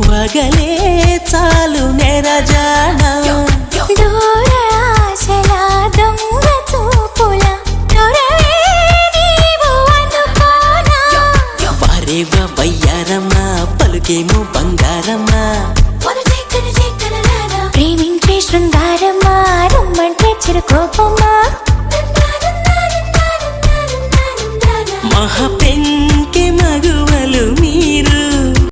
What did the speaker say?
వగలే చాలు నెరజానా దూర ఆశల దొంగ చూపుల దొరవే నీవు అనుకోనా వారేవ వయ్యారమ్మా పలుకేమో బంగారమ్మా ప్రేమించే శృంగారమ్మా రమ్మంటే చిరుకోపమ్మా మహా పెంకి మగువ